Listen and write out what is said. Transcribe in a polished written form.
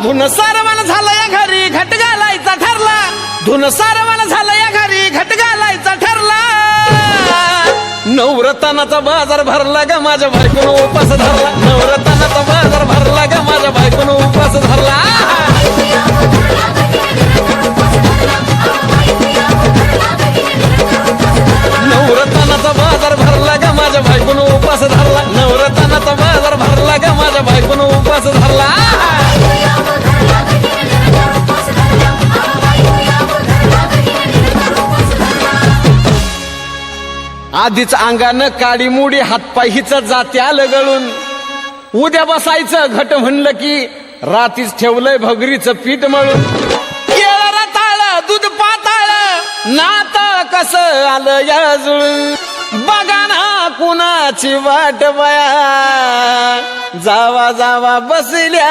धुन सारवाला झाला या घरी घट घालायचा ठरला धुन सारवाला झाला या घरी घट घालायचा ठरला नवरत्नाचा बाजार भरला ग माझ्या बायकोनं उपास धरला नवरत्नाचा बाजार भरला ग माझ्या बायकोनं उपास धरला नवरत्नाचा बाजार भरला ग माझ्या बायकोनं उपास धरला नवरत्नाचा बाजार भरला ग माझ्या बायकोनं उपास धरला आधीच अंगानं काडी मुडी हातपाय हिच जाते आलं गळून उद्या बसायचं घट म्हणलं की रातीच ठेवलंय भगरीचं पीठ मळून केळं रताळ दूध पाताळ नात कसं आलं या जुळून बघा ना कुणाची वाट बया जावा जावा बसल्या